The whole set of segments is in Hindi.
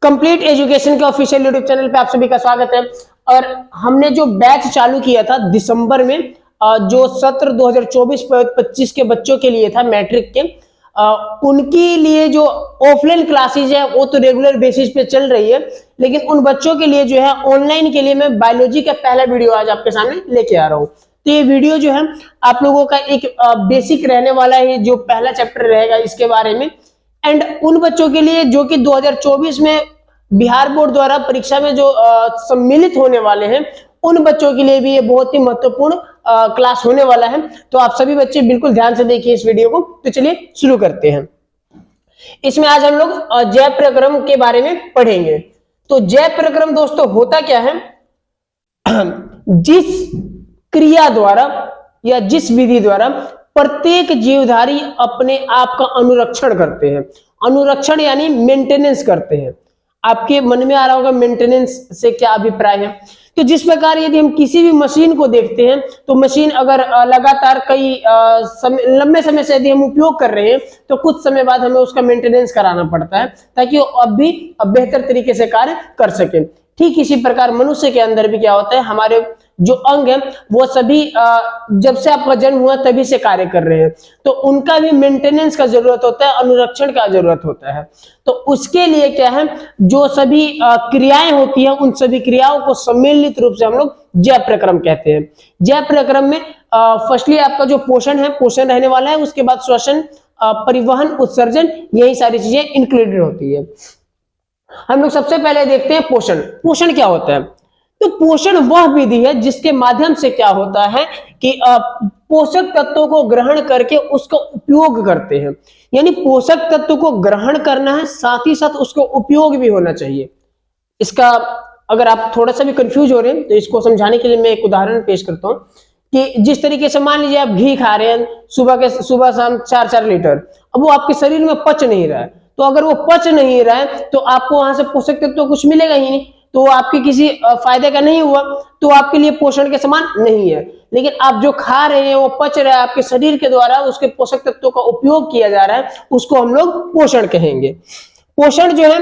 कंप्लीट एजुकेशन के ऑफिशियल यूट्यूब चैनल पे आप सभी का स्वागत है। और हमने जो बैच चालू किया था दिसंबर में, जो सत्र 2024-25 के बच्चों के लिए था, मैट्रिक के, उनके लिए जो ऑफलाइन क्लासेज है वो तो रेगुलर बेसिस पे चल रही है, लेकिन उन बच्चों के लिए जो है ऑनलाइन के लिए मैं बायोलॉजी का पहला वीडियो आज आपके सामने लेके आ रहा हूँ। तो ये वीडियो जो है आप लोगों का एक बेसिक रहने वाला है, जो पहला चैप्टर रहेगा इसके बारे में। एंड उन बच्चों के लिए जो कि 2024 में बिहार बोर्ड द्वारा परीक्षा में जो सम्मिलित होने वाले हैं, उन बच्चों के लिए भी ये बहुत ही महत्वपूर्ण क्लास होने वाला है। तो आप सभी बच्चे बिल्कुल ध्यान से देखिए इस वीडियो को। तो चलिए शुरू करते हैं। इसमें आज हम लोग जय प्रक्रम के बारे में पढ़ेंगे। तो जय प्रक्रम दोस्तों होता क्या है, जिस क्रिया द्वारा या जिस विधि द्वारा प्रत्येक जीवधारी अपने आप का अनुरक्षण करते हैं। अनुरक्षण यानी मेंटेनेंस करते हैं। आपके मन में आ रहा होगा मेंटेनेंस से क्या अभिप्राय है। तो जिस प्रकार यदि हम किसी भी मशीन को देखते हैं, तो मशीन अगर लगातार कई लंबे समय से यदि हम उपयोग कर रहे हैं, तो कुछ समय बाद हमें उसका मेंटेनेंस कराना पड़ता है ताकि वो अब भी बेहतर तरीके से कार्य कर सके। ठीक इसी प्रकार मनुष्य के अंदर भी क्या होता है, हमारे जो अंग है वो सभी जब से आपका जन्म हुआ तभी से कार्य कर रहे हैं, तो उनका भी मेंटेनेंस का जरूरत होता है, अनुरक्षण का जरूरत होता है। तो उसके लिए क्या है, जो सभी क्रियाएं होती हैं, उन सभी क्रियाओं को सम्मिलित रूप से हम लोग जय प्रक्रम कहते हैं। जय प्रक्रम में फर्स्टली आपका जो पोषण है, पोषण रहने वाला है, उसके बाद श्वसन, परिवहन, उत्सर्जन, यही सारी चीजें इंक्लूडेड होती है। हम लोग सबसे पहले देखते हैं पोषण। पोषण क्या होता है? तो पोषण वह विधि है जिसके माध्यम से क्या होता है कि पोषक तत्वों को ग्रहण करके उसका उपयोग करते हैं। यानी पोषक तत्व को ग्रहण करना है, साथ ही साथ उसको उपयोग भी होना चाहिए। इसका अगर आप थोड़ा सा भी कंफ्यूज हो रहे हैं तो इसको समझाने के लिए मैं एक उदाहरण पेश करता हूं कि जिस तरीके से मान लीजिए आप घी खा रहे हैं सुबह शाम 4-4 लीटर, अब वो आपके शरीर में पच नहीं रहा है। तो अगर वो पच नहीं रहा है तो आपको वहां से पोषक तत्व तो कुछ मिलेगा ही नहीं, तो आपके किसी फायदे का नहीं हुआ, तो आपके लिए पोषण के समान नहीं है। लेकिन आप जो खा रहे हैं वो पच रहा है, आपके शरीर के द्वारा उसके पोषक तत्वों का उपयोग किया जा रहा है, उसको हम लोग पोषण कहेंगे। पोषण जो है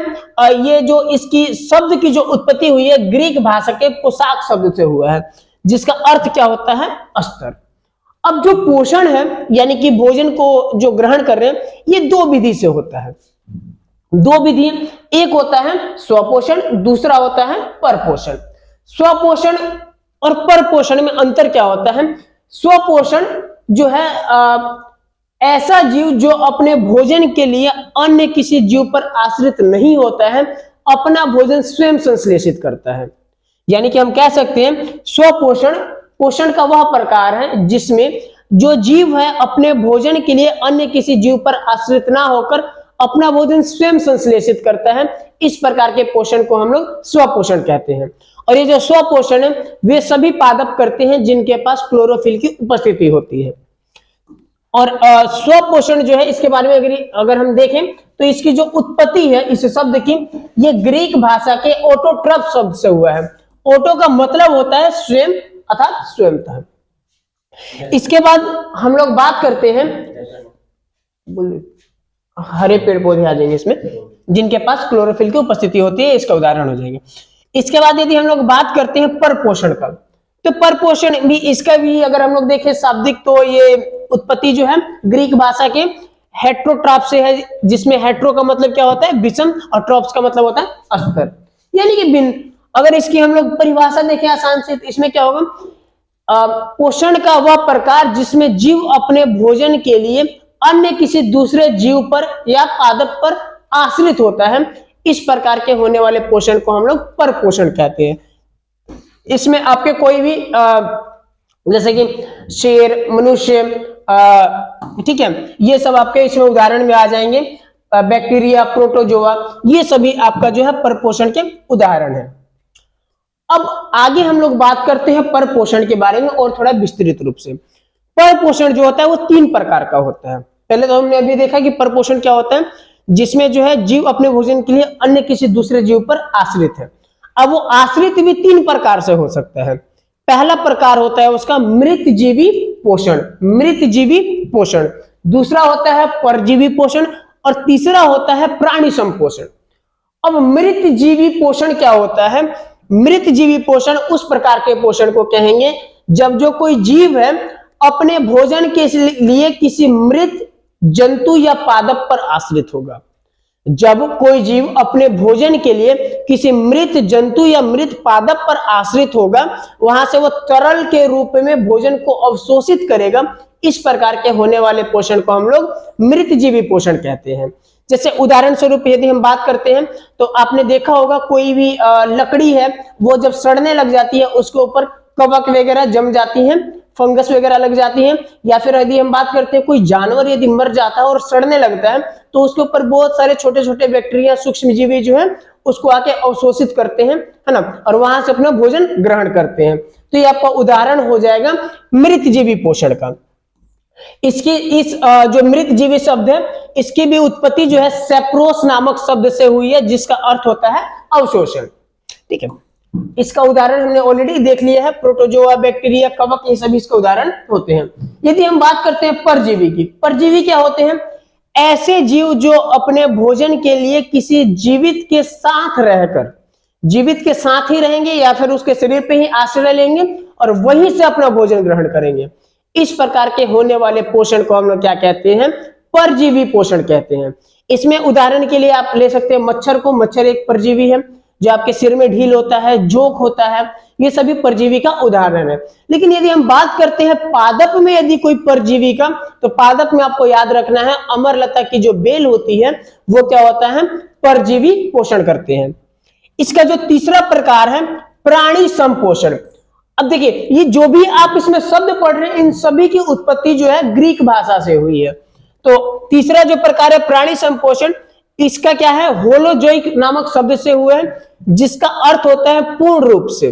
ये जो इसकी शब्द की जो उत्पत्ति हुई है ग्रीक भाषा के पोशाक शब्द से हुआ है, जिसका अर्थ क्या होता है, अस्तर। अब जो पोषण है यानी कि भोजन को जो ग्रहण कर रहे हैं, ये दो विधि से होता है। दो विधि, एक होता है स्वपोषण, दूसरा होता है परपोषण। स्वपोषण और परपोषण में अंतर क्या होता है? स्वपोषण जो है ऐसा जीव जो अपने भोजन के लिए अन्य किसी जीव पर आश्रित नहीं होता है, अपना भोजन स्वयं संश्लेषित करता है। यानी कि हम कह सकते हैं स्वपोषण पोषण का वह प्रकार है जिसमें जो जीव है अपने भोजन के लिए अन्य किसी जीव पर आश्रित ना होकर अपना भोजन स्वयं संश्लेषित करता है। इस प्रकार के पोषण को हम लोग स्वपोषण कहते हैं। और ये जो स्वपोषण है वे सभी पादप करते हैं जिनके पास क्लोरोफिल की उपस्थिति होती है। और स्वपोषण जो है इसके बारे में अगर हम देखें तो इसकी जो उत्पत्ति है इस शब्द की, ये ग्रीक भाषा के ऑटोट्रफ शब्द से हुआ है। ऑटो का मतलब होता है स्वयं अर्थात स्वयंतः। इसके बाद हम लोग बात करते हैं, हरे पेड़ पौधे आ जाएंगे इसमें जिनके पास क्लोरोफिल की उपस्थिति होती है, इसका उदाहरण हो जाएंगे। इसके बाद यदि हम लोग बात करते हैं परपोषण का, तो परपोषण भी इसका भी अगर हम लोग देखें शाब्दिक, तो ये उत्पत्ति जो है ग्रीक भाषा के हेट्रोट्रॉप से है, जिसमें हेट्रो का मतलब क्या होता है, विषम, और ट्रॉप्स का मतलब होता है अस्तर, यानी कि भिन्न। अगर इसकी हम लोग परिभाषा देखें आसान से, तो इसमें क्या होगा, पोषण का वह प्रकार जिसमें जीव अपने भोजन के लिए अन्य किसी दूसरे जीव पर या पादप पर आश्रित होता है, इस प्रकार के होने वाले पोषण को हम लोग परपोषण कहते हैं। इसमें आपके कोई भी जैसे कि शेर, मनुष्य, ठीक है, ये सब आपके इसमें उदाहरण में आ जाएंगे। बैक्टीरिया, प्रोटोजोआ, ये सभी आपका जो है परपोषण के उदाहरण है। अब आगे हम लोग बात करते हैं परपोषण के बारे में और थोड़ा विस्तृत रूप से। परपोषण जो होता है वो 3 प्रकार का होता है। पहले तो हमने अभी देखा कि परपोषण क्या होता है, जिसमें जो है जीव अपने भोजन के लिए अन्य किसी दूसरे जीव पर आश्रित है। अब वो आश्रित भी 3 प्रकार से हो सकता है। पहला प्रकार होता है उसका मृतजीवी पोषण, मृतजीवी पोषण। दूसरा होता है परजीवी पोषण और तीसरा होता है प्राणी संपोषण। अब मृत जीवी पोषण क्या होता है? मृत जीवी पोषण उस प्रकार के पोषण को कहेंगे जब जो कोई जीव है अपने भोजन के लिए किसी मृत जंतु या पादप पर आश्रित होगा। जब कोई जीव अपने भोजन के लिए किसी मृत जंतु या मृत पादप पर आश्रित होगा, वहां से वो तरल के रूप में भोजन को अवशोषित करेगा। इस प्रकार के होने वाले पोषण को हम लोग मृत जीवी पोषण कहते हैं। जैसे उदाहरण स्वरूप यदि हम बात करते हैं तो आपने देखा होगा कोई भी लकड़ी है वो जब सड़ने लग जाती है उसके ऊपर कवक वगैरह जम जाती हैं, फंगस वगैरह लग जाती हैं। या फिर यदि हम बात करते हैं कोई जानवर यदि मर जाता है और सड़ने लगता है तो उसके ऊपर बहुत सारे छोटे छोटे बैक्टीरिया सूक्ष्मजीवी जो है उसको आके अवशोषित करते हैं, है ना, और वहां से अपना भोजन ग्रहण करते हैं। तो ये आपका उदाहरण हो जाएगा मृत जीवी पोषण का। इसकी जो मृत जीवी शब्द है इसकी भी उत्पत्ति जो है सेप्रोस नामक शब्द से हुई है जिसका अर्थ होता है अवशोषण। ठीक है, इसका उदाहरण हमने ऑलरेडी देख लिया है, प्रोटोजोआ, बैक्टीरिया, कवक, ये सभी इसके उदाहरण होते हैं। यदि हम बात करते हैं परजीवी की, परजीवी क्या होते हैं? ऐसे जीव जो अपने भोजन के लिए किसी जीवित के साथ रहकर, जीवित के साथ ही रहेंगे या फिर उसके शरीर पे ही आश्रय लेंगे और वहीं से अपना भोजन ग्रहण करेंगे। इस प्रकार के होने वाले पोषण को हम लोग क्या कहते हैं? परजीवी पोषण कहते हैं। इसमें उदाहरण के लिए आप ले सकते हैं मच्छर को। मच्छर एक परजीवी है जो आपके सिर में ढील होता है, जोक होता है, ये सभी परजीवी का उदाहरण है। लेकिन यदि हम बात करते हैं पादप में यदि कोई परजीवी का, तो पादप में आपको याद रखना है अमरलता की जो बेल होती है वो क्या होता है? परजीवी पोषण करते हैं। इसका जो तीसरा प्रकार है प्राणी संपोषण। अब देखिए ये जो भी आप इसमें शब्द पढ़ रहे हैं इन सभी की उत्पत्ति जो है ग्रीक भाषा से हुई है। तो तीसरा जो प्रकार है प्राणी संपोषण, इसका क्या है? होलोजोइक नामक शब्द से हुआ है जिसका अर्थ होता है पूर्ण रूप से,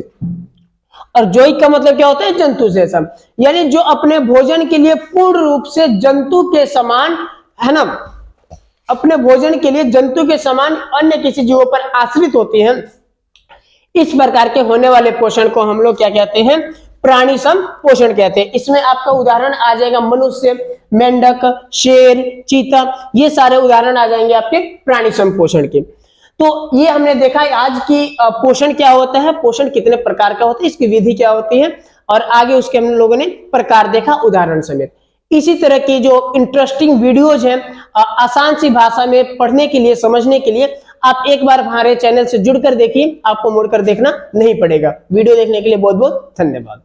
और जोइक का मतलब क्या होता है? जंतु जैसा, यानी जो अपने भोजन के लिए पूर्ण रूप से जंतु के समान, है ना, अपने भोजन के लिए जंतु के समान अन्य किसी जीवों पर आश्रित होती हैं। इस प्रकार के होने वाले पोषण को हम लोग क्या कहते हैं? प्राणी संपोषण कहते हैं। इसमें आपका उदाहरण आ जाएगा मनुष्य, मेंढक, शेर, चीता, ये सारे उदाहरण आ जाएंगे आपके प्राणी संपोषण के। तो ये हमने देखा आज की पोषण क्या होता है, पोषण कितने प्रकार का होता है, इसकी विधि क्या होती है, और आगे उसके हम लोगों ने प्रकार देखा उदाहरण समेत। इसी तरह की जो इंटरेस्टिंग वीडियोज हैं आसान सी भाषा में पढ़ने के लिए, समझने के लिए आप एक बार हमारे चैनल से जुड़कर देखिए, आपको मुड़कर देखना नहीं पड़ेगा। वीडियो देखने के लिए बहुत बहुत धन्यवाद।